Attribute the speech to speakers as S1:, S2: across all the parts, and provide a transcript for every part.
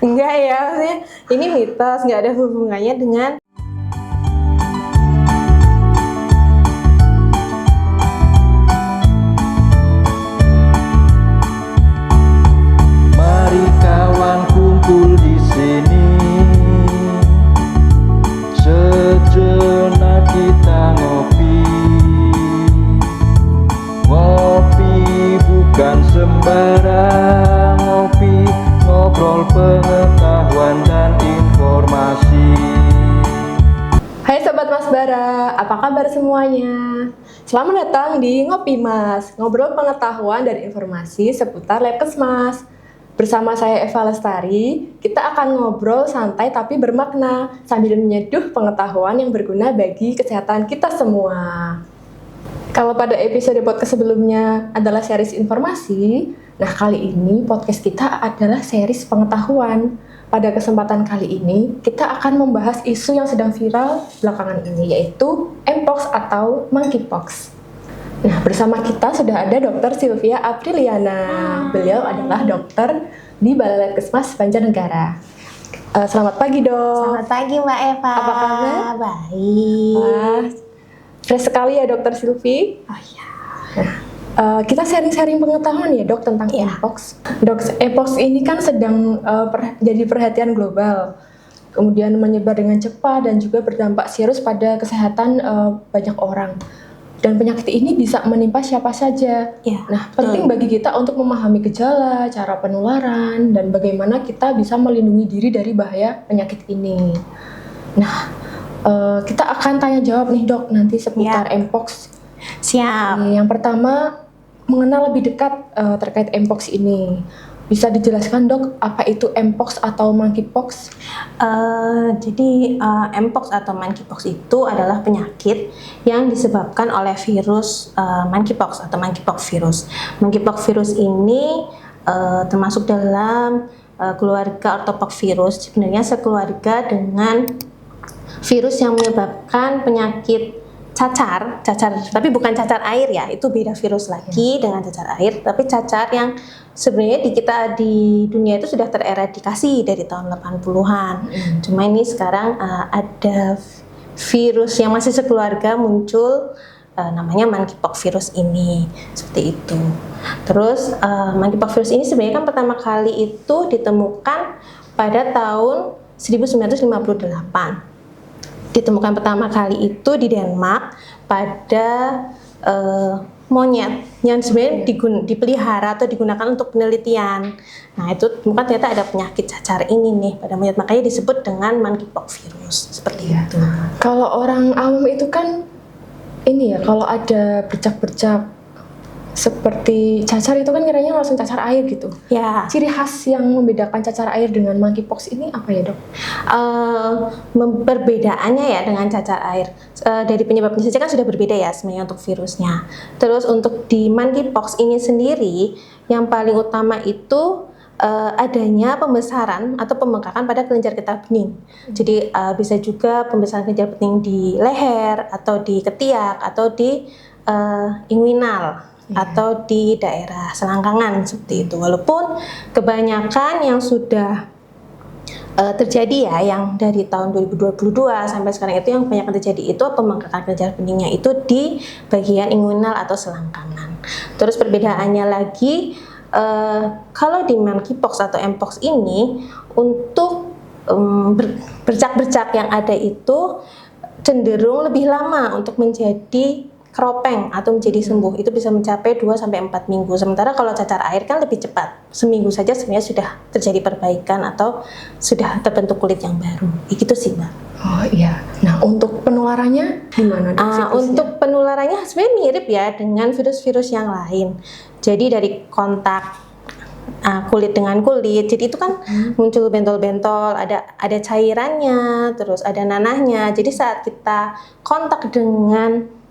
S1: Enggak ya, maksudnya ini mitos, nggak ada hubungannya dengan
S2: Mari kawan kumpul di sini, sejenak kita ngopi. Ngopi bukan sembarang ngopi, ngobrol pengetahuan dan informasi.
S1: Hai Sobat Mas Bara, apa kabar semuanya? Selamat datang di Ngopi Mas, ngobrol pengetahuan dan informasi seputar Labkesmas. Bersama saya Eva Lestari, kita akan ngobrol santai tapi bermakna sambil menyeduh pengetahuan yang berguna bagi kesehatan kita semua. Kalau pada episode podcast sebelumnya adalah series informasi, nah kali ini podcast kita adalah series pengetahuan. Pada kesempatan kali ini, kita akan membahas isu yang sedang viral belakangan ini, yaitu Mpox atau Monkeypox. Nah, bersama kita sudah ada Dr. Sylvia Apriliana. Beliau adalah dokter di Balai Labkesmas Banjarnegara. Selamat pagi, Dok.
S3: Selamat pagi Mbak Eva.
S1: Apa kabar?
S3: Baik.
S1: Fresh sekali ya, Dr. Sylvie.
S3: Oh iya.
S1: Kita sharing-sharing pengetahuan ya, Dok, tentang Mpox. Dok, Mpox ini kan sedang jadi perhatian global. Kemudian menyebar dengan cepat dan juga berdampak serius pada kesehatan banyak orang. Dan penyakit ini bisa menimpa siapa saja.
S3: Ya,
S1: Nah, penting bagi kita untuk memahami gejala, cara penularan, dan bagaimana kita bisa melindungi diri dari bahaya penyakit ini. Nah, kita akan tanya jawab nih, Dok, nanti seputar Mpox.
S3: Siap.
S1: Yang pertama, mengenal lebih dekat terkait Mpox ini. Bisa dijelaskan, Dok, apa itu Mpox atau Monkeypox?
S3: Jadi Mpox atau Monkeypox itu adalah penyakit yang disebabkan oleh virus Monkeypox atau Monkeypox virus. Monkeypox virus ini termasuk dalam keluarga ortopoxvirus. Sebenarnya sekeluarga dengan virus yang menyebabkan penyakit cacar, tapi bukan cacar air ya, itu beda virus lagi dengan cacar air, tapi cacar yang sebenarnya di dunia itu sudah tereradikasi dari tahun 80-an. Cuma ini sekarang ada virus yang masih sekeluarga muncul, namanya Monkeypox virus ini, seperti itu. Terus Monkeypox virus ini sebenarnya kan pertama kali itu ditemukan pada tahun 1958. Ditemukan pertama kali itu di Denmark pada monyet yang sebenarnya dipelihara atau digunakan untuk penelitian. Nah, itu ditemukan ternyata ada penyakit cacar ini nih pada monyet, makanya disebut dengan Monkeypox virus, seperti itu.
S1: Kalau orang awam itu kan ini ya, kalau ada bercak-bercak seperti cacar itu kan kiranya langsung cacar air gitu.
S3: Ya.
S1: Ciri khas yang membedakan cacar air dengan Monkeypox ini apa ya, Dok?
S3: Perbedaannya ya dengan cacar air dari penyebabnya saja kan sudah berbeda ya sebenarnya untuk virusnya. Terus untuk di Monkeypox ini sendiri yang paling utama itu adanya pembesaran atau pembengkakan pada kelenjar getah bening. Jadi bisa juga pembesaran kelenjar bening di leher atau di ketiak atau di inguinal atau di daerah selangkangan seperti itu. Walaupun kebanyakan yang sudah terjadi ya, yang dari tahun 2022 sampai sekarang itu yang banyak terjadi itu pembengkakan kelenjar beningnya itu di bagian inguinal atau selangkangan. Terus perbedaannya lagi kalau di Monkeypox atau Mpox ini untuk bercak-bercak yang ada itu cenderung lebih lama untuk menjadi keropeng atau menjadi sembuh, itu bisa mencapai 2-4 minggu. Sementara kalau cacar air kan lebih cepat, seminggu saja sebenarnya sudah terjadi perbaikan atau sudah terbentuk kulit yang baru. Gitu sih, Mbak.
S1: Oh iya. Nah, untuk penularannya gimana, Dok?
S3: Untuk penularannya sebenarnya mirip ya dengan virus-virus yang lain. Jadi dari kontak kulit dengan kulit, jadi itu kan muncul bentol-bentol, ada cairannya, terus ada nanahnya. Jadi saat kita kontak dengan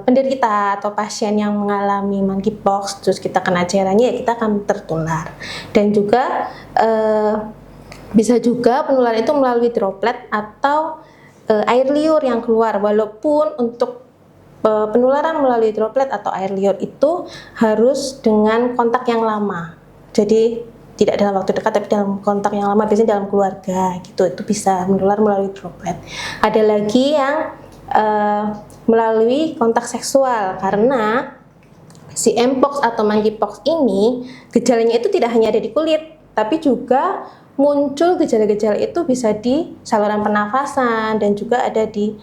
S3: penderita atau pasien yang mengalami Monkeypox, terus kita kena cairannya, ya kita akan tertular. Dan juga bisa juga penularan itu melalui droplet atau air liur yang keluar. Walaupun untuk penularan melalui droplet atau air liur itu harus dengan kontak yang lama. Jadi tidak dalam waktu dekat tapi dalam kontak yang lama, biasanya dalam keluarga gitu, itu bisa menular melalui droplet. Ada lagi yang melalui kontak seksual, karena si mpox atau monkeypox ini gejalanya itu tidak hanya ada di kulit, tapi juga muncul gejala-gejala itu bisa di saluran pernafasan dan juga ada di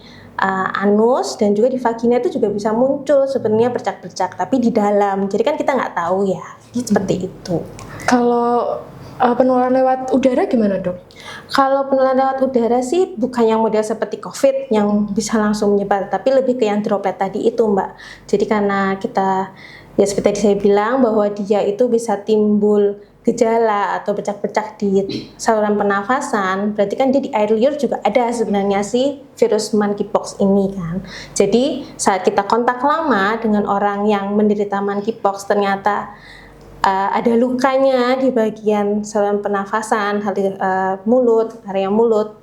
S3: anus dan juga di vagina, itu juga bisa muncul sebenarnya bercak-bercak tapi di dalam, jadi kan kita nggak tahu ya, seperti itu.
S1: Kalau penularan lewat udara gimana, Dok?
S3: Kalau penularan lewat udara sih bukan yang model seperti COVID yang bisa langsung menyebar, tapi lebih ke yang droplet tadi itu, Mbak. Jadi karena kita, ya seperti tadi saya bilang bahwa dia itu bisa timbul gejala atau bercak-bercak di saluran pernafasan, berarti kan dia di air liur juga ada sebenarnya si virus monkeypox ini kan. Jadi saat kita kontak lama dengan orang yang menderita monkeypox, ternyata ada lukanya di bagian saluran pernafasan, mulut, area mulut,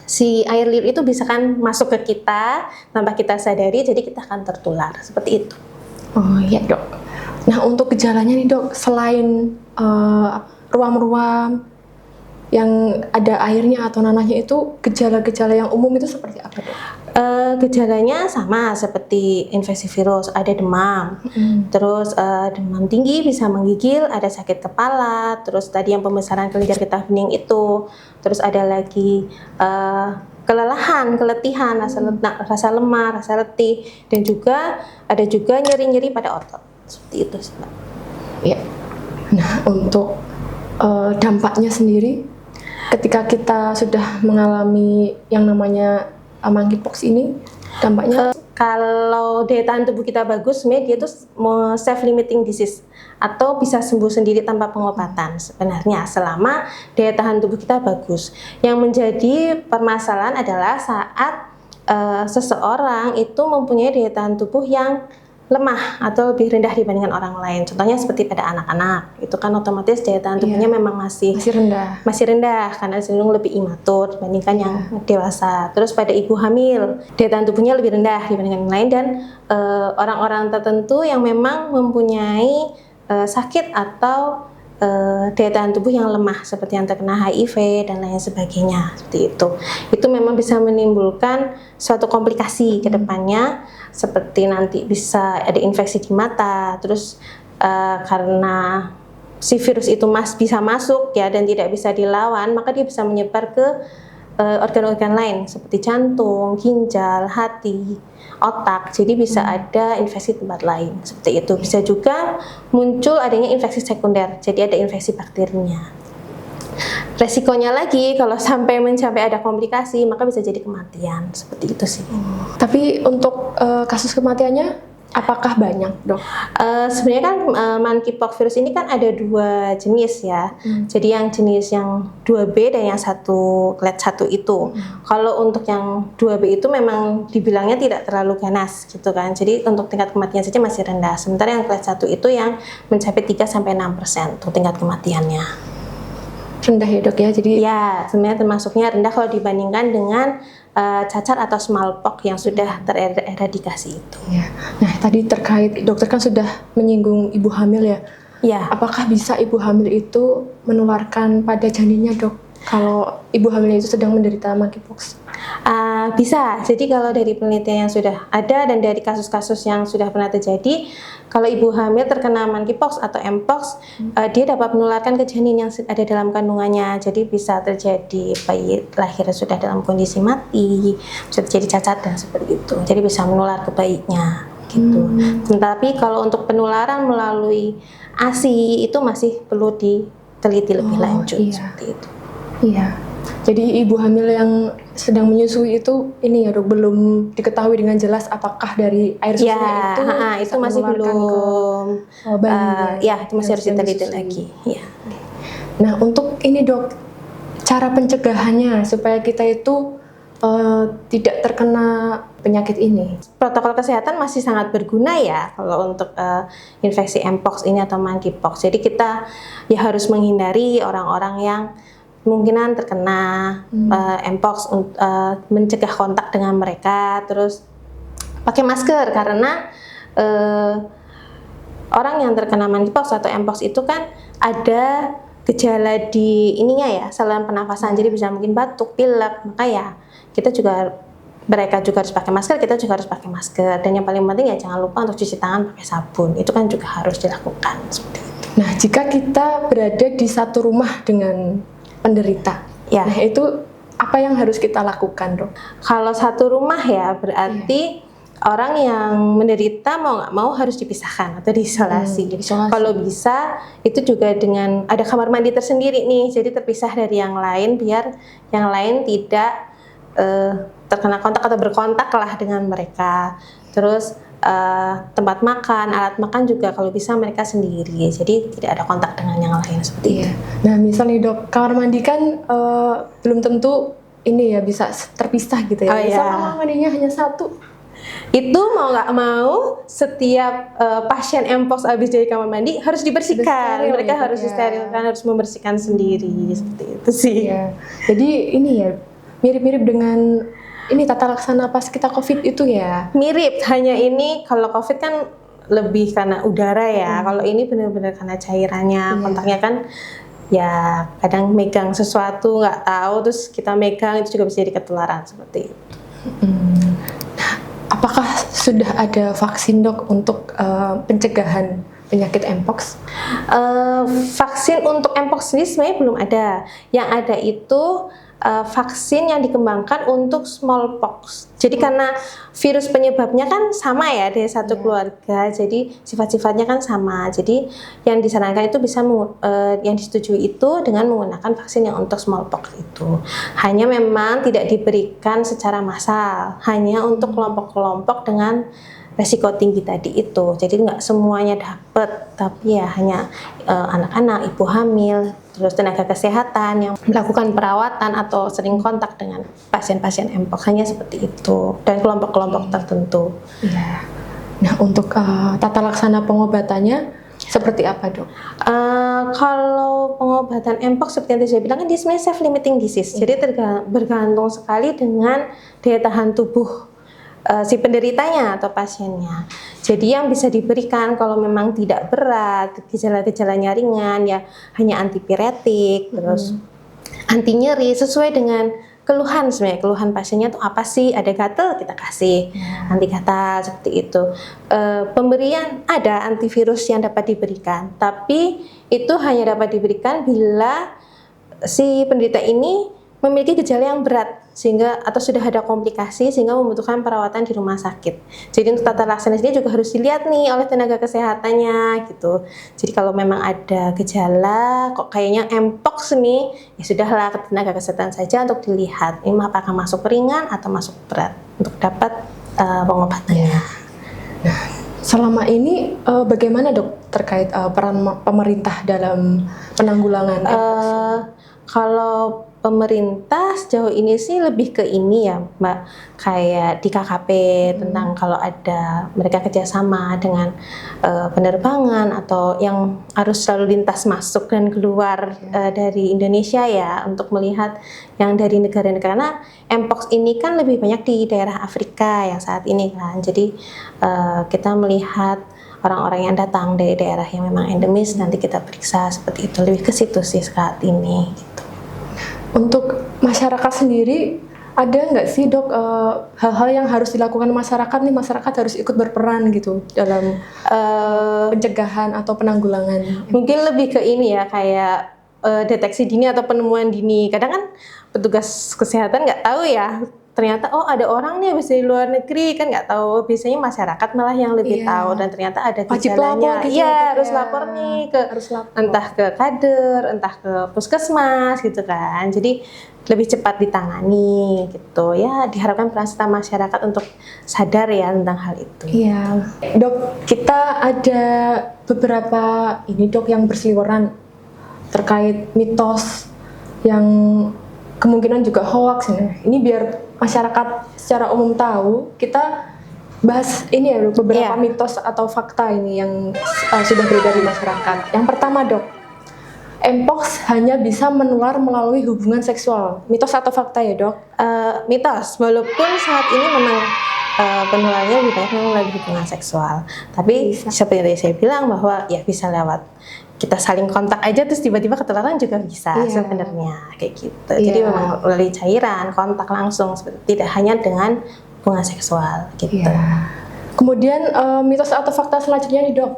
S3: si air liur itu bisa kan masuk ke kita tanpa kita sadari, jadi kita akan tertular seperti itu.
S1: Oh iya, Dok. Nah, untuk gejalanya nih, Dok, selain ruam-ruam yang ada airnya atau nanahnya, itu gejala-gejala yang umum itu seperti apa, Dok?
S3: Gejalanya sama seperti infeksi virus, ada demam, terus demam tinggi, bisa menggigil, ada sakit kepala, terus tadi yang pembesaran kelenjar getah bening itu, terus ada lagi kelelahan, keletihan, rasa lemah, rasa letih, dan juga ada juga nyeri-nyeri pada otot, seperti itu sih, Mbak.
S1: Ya. Nah, untuk dampaknya sendiri, ketika kita sudah mengalami yang namanya monkeypox ini, dampaknya
S3: kalau daya tahan tubuh kita bagus, sebenarnya dia itu self-limiting disease atau bisa sembuh sendiri tanpa pengobatan sebenarnya selama daya tahan tubuh kita bagus. Yang menjadi permasalahan adalah saat seseorang itu mempunyai daya tahan tubuh yang lemah atau lebih rendah dibandingkan orang lain. Contohnya seperti pada anak-anak, itu kan otomatis daya tahan tubuhnya memang masih rendah karena cenderung lebih imatur dibandingkan yang dewasa. Terus pada ibu hamil, daya tahan tubuhnya lebih rendah dibandingkan yang lain, dan orang-orang tertentu yang memang mempunyai sakit atau daya tahan tubuh yang lemah seperti yang terkena HIV dan lain sebagainya, seperti itu. Itu memang bisa menimbulkan suatu komplikasi ke depannya, seperti nanti bisa ada infeksi di mata, terus karena si virus itu bisa masuk ya dan tidak bisa dilawan, maka dia bisa menyebar ke organ-organ lain seperti jantung, ginjal, hati, otak. Jadi bisa ada infeksi tempat lain seperti itu. Bisa juga muncul adanya infeksi sekunder, jadi ada infeksi bakterinya. Resikonya lagi kalau sampai mencapai ada komplikasi, maka bisa jadi kematian, seperti itu sih.
S1: Tapi untuk kasus kematiannya apakah banyak, Dok?
S3: Sebenarnya kan monkeypox virus ini kan ada dua jenis ya. Jadi yang jenis yang 2B dan yang clade 1 itu. Kalau untuk yang 2B itu memang dibilangnya tidak terlalu ganas gitu kan. Jadi untuk tingkat kematian saja masih rendah. Sementara yang clade 1 itu yang mencapai 3-6% untuk tingkat kematiannya.
S1: Rendah ya, Dok ya? Jadi
S3: ya, sebenarnya termasuknya rendah kalau dibandingkan dengan cacar atau smallpox yang sudah tereradikasi itu.
S1: Ya. Nah, tadi terkait dokter kan sudah menyinggung ibu hamil ya.
S3: Ya.
S1: Apakah bisa ibu hamil itu menularkan pada janinnya, Dok? Kalau ibu hamil itu sedang menderita monkeypox?
S3: Bisa. Jadi kalau dari penelitian yang sudah ada dan dari kasus-kasus yang sudah pernah terjadi, kalau ibu hamil terkena monkeypox atau mpox, dia dapat menularkan ke janin yang ada dalam kandungannya. Jadi bisa terjadi bayi lahir sudah dalam kondisi mati, bisa terjadi cacat dan seperti itu. Jadi bisa menular ke bayinya gitu. Tapi kalau untuk penularan melalui ASI itu masih perlu diteliti lebih lanjut seperti itu.
S1: Iya. Jadi ibu hamil yang sedang menyusui itu ini ya, Dok, belum diketahui dengan jelas apakah dari air susunya
S3: itu masih belum
S1: bayi.
S3: Itu masih harus diteliti lagi. Ya.
S1: Nah, untuk ini, Dok, cara pencegahannya supaya kita itu tidak terkena penyakit ini.
S3: Protokol kesehatan masih sangat berguna ya kalau untuk infeksi mpox ini atau monkeypox. Jadi kita ya harus menghindari orang-orang yang kemungkinan terkena mpox, mencegah kontak dengan mereka, terus pakai masker karena orang yang terkena monkeypox atau mpox itu kan ada gejala di ininya ya, saluran pernafasan, jadi bisa mungkin batuk, pilek, maka ya mereka juga harus pakai masker, kita juga harus pakai masker. Dan yang paling penting ya jangan lupa untuk cuci tangan pakai sabun, itu kan juga harus dilakukan seperti itu.
S1: Nah, jika kita berada di satu rumah dengan penderita,
S3: Ya.
S1: nah itu apa yang harus kita lakukan, Dok?
S3: Kalau satu rumah ya berarti orang yang menderita mau nggak mau harus dipisahkan atau diisolasi.
S1: Diisolasi.
S3: Kalau bisa itu juga dengan ada kamar mandi tersendiri nih, jadi terpisah dari yang lain biar yang lain tidak terkena kontak atau berkontak lah dengan mereka. Terus tempat makan, alat makan juga kalau bisa mereka sendiri, jadi tidak ada kontak dengan yang lain seperti itu.
S1: Nah, misalnya Dok, kamar mandi kan belum tentu ini ya bisa terpisah gitu ya.
S3: Oh,
S1: Misal
S3: iya.
S1: kamar mandinya hanya satu.
S3: Itu mau nggak mau setiap pasien mpox habis dari kamar mandi harus dibersihkan.
S1: Steril
S3: Mereka
S1: gitu
S3: harus
S1: ya.
S3: disterilkan, harus membersihkan sendiri seperti itu sih.
S1: Iya. Jadi ini ya mirip-mirip dengan ini tata laksana pas kita COVID itu ya.
S3: Mirip, hanya ini kalau COVID kan lebih karena udara ya. Kalau ini benar-benar karena cairannya, kontaknya kan ya kadang megang sesuatu nggak tahu terus kita megang itu juga bisa jadi ketularan seperti itu.
S1: Apakah sudah ada vaksin, Dok, untuk pencegahan penyakit mpox?
S3: Vaksin untuk mpox sendiri sebenarnya belum ada. Yang ada itu vaksin yang dikembangkan untuk smallpox. Jadi karena virus penyebabnya kan sama ya dari satu keluarga, jadi sifat-sifatnya kan sama. Jadi yang disarankan itu bisa yang disetujui itu dengan menggunakan vaksin yang untuk smallpox itu. Hanya memang tidak diberikan secara massal, hanya untuk kelompok-kelompok dengan resiko tinggi tadi itu. Jadi nggak semuanya dapat, tapi ya hanya anak-anak, ibu hamil, terus tenaga kesehatan yang melakukan perawatan atau sering kontak dengan pasien-pasien mpox, hanya seperti itu, dan kelompok-kelompok tertentu.
S1: Iya. Nah, untuk tata laksana pengobatannya seperti apa, Dok?
S3: Kalau pengobatan mpox seperti yang tadi saya bilang kan dia sebenarnya self limiting disease, jadi bergantung sekali dengan daya tahan tubuh si penderitanya atau pasiennya. Jadi yang bisa diberikan kalau memang tidak berat, gejala-gejalanya ringan ya hanya antipiretik, terus anti nyeri sesuai dengan keluhan sebenarnya. Keluhan pasiennya tuh apa sih? Ada gatal kita kasih anti gatal seperti itu. Pemberian ada antivirus yang dapat diberikan, tapi itu hanya dapat diberikan bila si penderita ini memiliki gejala yang berat sehingga atau sudah ada komplikasi sehingga membutuhkan perawatan di rumah sakit. Jadi untuk tata laksana ini juga harus dilihat nih oleh tenaga kesehatannya gitu. Jadi kalau memang ada gejala kok kayaknya mpox nih, ya sudahlah ke tenaga kesehatan saja untuk dilihat ini apakah masuk ringan atau masuk berat untuk dapat pengobatannya.
S1: Nah, selama ini bagaimana, Dok, terkait peran pemerintah dalam penanggulangan mpox?
S3: Kalau pemerintah sejauh ini sih lebih ke ini ya Mbak, kayak di KKP tentang kalau ada mereka kerjasama dengan penerbangan atau yang harus selalu lintas masuk dan keluar dari Indonesia ya, untuk melihat yang dari negara-negara, karena mpox ini kan lebih banyak di daerah Afrika yang saat ini kan, jadi kita melihat orang-orang yang datang dari daerah yang memang endemis nanti kita periksa seperti itu, lebih ke situ sih saat ini gitu.
S1: Untuk masyarakat sendiri ada nggak sih, Dok, hal-hal yang harus dilakukan masyarakat nih, masyarakat harus ikut berperan gitu dalam pencegahan atau penanggulangan?
S3: Mungkin lebih ke ini ya, kayak deteksi dini atau penemuan dini. Kadang kan petugas kesehatan nggak tahu ya, ternyata oh ada orang nih habis dari luar negeri, kan nggak tahu. Biasanya masyarakat malah yang lebih tahu, dan ternyata ada
S1: Wajib
S3: gejalanya.
S1: lapor gitu
S3: Iya,
S1: ya,
S3: harus
S1: ya.
S3: lapor nih ke
S1: Harus lapor.
S3: entah ke kader, entah ke puskesmas gitu kan. Jadi lebih cepat ditangani gitu ya. Diharapkan peran serta masyarakat untuk sadar ya tentang hal itu.
S1: Iya, Dok, kita ada beberapa ini, Dok, yang berseliweran terkait mitos yang kemungkinan juga hoax nih. Ini biar masyarakat secara umum tahu, kita bahas ini ya, Dok, beberapa mitos atau fakta ini yang sudah beredar di masyarakat. Yang pertama, Dok, mpox hanya bisa menular melalui hubungan seksual. Mitos atau fakta ya, Dok?
S3: Mitos, walaupun saat ini memang penularannya lebih banyak melalui hubungan seksual, tapi seperti yang saya bilang bahwa ya bisa lewat kita saling kontak aja terus tiba-tiba ketularan juga bisa
S1: Iya.
S3: sebenarnya kayak gitu.
S1: Iya.
S3: Jadi memang melalui cairan, kontak langsung, tidak hanya dengan hubungan seksual gitu.
S1: Iya. Kemudian mitos atau fakta selanjutnya nih dok,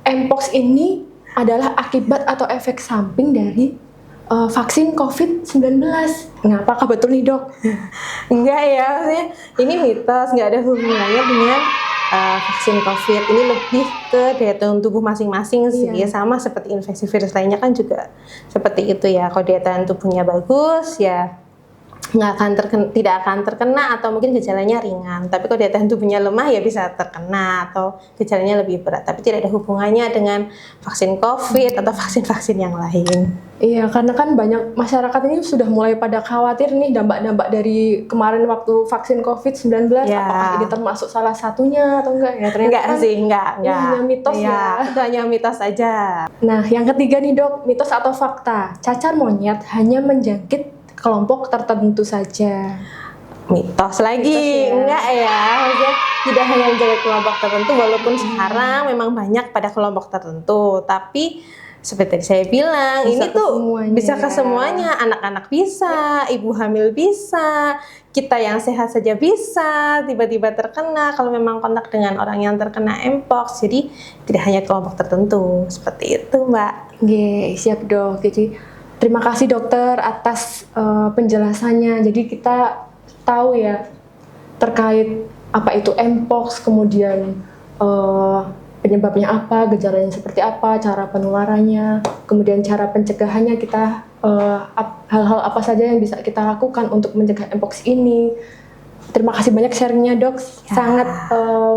S1: Mpox ini adalah akibat atau efek samping dari vaksin COVID-19. Nah, apakah betul nih dok?
S3: Enggak ya, maksudnya ini mitos, nggak ada hubungannya dengan vaksin COVID. Ini lebih ke daya tahan tubuh masing-masing sih,
S1: Iya.
S3: sama seperti infeksi virus lainnya kan juga seperti itu ya. Kalau daya tahan tubuhnya bagus ya tidak akan terkena atau mungkin gejalanya ringan. Tapi kalau daya tahan tubuhnya lemah ya bisa terkena atau gejalanya lebih berat. Tapi tidak ada hubungannya dengan vaksin COVID atau vaksin-vaksin yang lain.
S1: Iya, karena kan banyak masyarakat ini sudah mulai pada khawatir nih dampak-dampak dari kemarin waktu vaksin COVID-19.
S3: Ya.
S1: Apakah ini termasuk salah satunya atau enggak ya? Ternyata
S3: Enggak
S1: kan
S3: sih, enggak.
S1: ini hanya mitos
S3: Iya,
S1: ya.
S3: itu hanya mitos aja.
S1: Nah, yang ketiga nih dok, mitos atau fakta, cacar monyet hanya menjangkit kelompok tertentu saja.
S3: Mitos lagi,
S1: Mitos ya.
S3: enggak ya, maksudnya tidak hanya menjaga kelompok tertentu walaupun sekarang memang banyak pada kelompok tertentu, tapi seperti tadi saya bilang
S1: Bisa
S3: ini
S1: ke
S3: tuh
S1: semuanya.
S3: bisa ke semuanya, anak-anak bisa, ibu hamil bisa, kita yang sehat saja bisa tiba-tiba terkena kalau memang kontak dengan orang yang terkena Mpox. Jadi tidak hanya kelompok tertentu, seperti itu Mbak.
S1: Oke, siap dok. Jadi terima kasih dokter atas penjelasannya. Jadi kita tahu ya terkait apa itu Mpox, kemudian penyebabnya apa, gejalanya seperti apa, cara penularannya, kemudian cara pencegahannya kita hal-hal apa saja yang bisa kita lakukan untuk mencegah Mpox ini. Terima kasih banyak sharingnya dok, sangat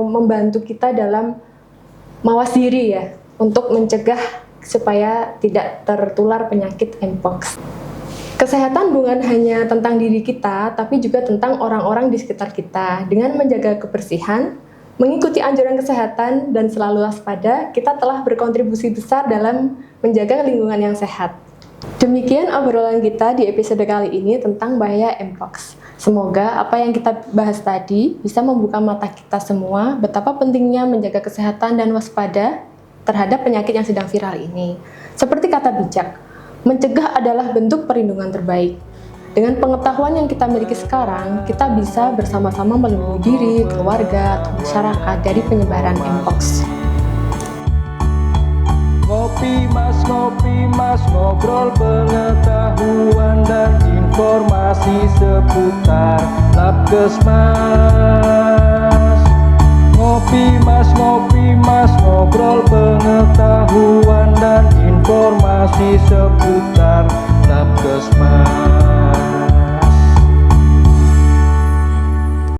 S1: membantu kita dalam mawas diri ya untuk mencegah supaya tidak tertular penyakit Mpox. Kesehatan bukan hanya tentang diri kita, tapi juga tentang orang-orang di sekitar kita. Dengan menjaga kebersihan, mengikuti anjuran kesehatan, dan selalu waspada, kita telah berkontribusi besar dalam menjaga lingkungan yang sehat. Demikian obrolan kita di episode kali ini tentang bahaya Mpox. Semoga apa yang kita bahas tadi bisa membuka mata kita semua betapa pentingnya menjaga kesehatan dan waspada terhadap penyakit yang sedang viral ini. Seperti kata bijak, mencegah adalah bentuk perlindungan terbaik. Dengan pengetahuan yang kita miliki sekarang, kita bisa bersama-sama melindungi diri, keluarga, atau masyarakat dari penyebaran Mpox.
S2: Ngopi mas, ngobrol pengetahuan dan informasi seputar Labkesmas. Ngopi mas, ngobrol pengetahuan dan informasi seputar Labkesmas.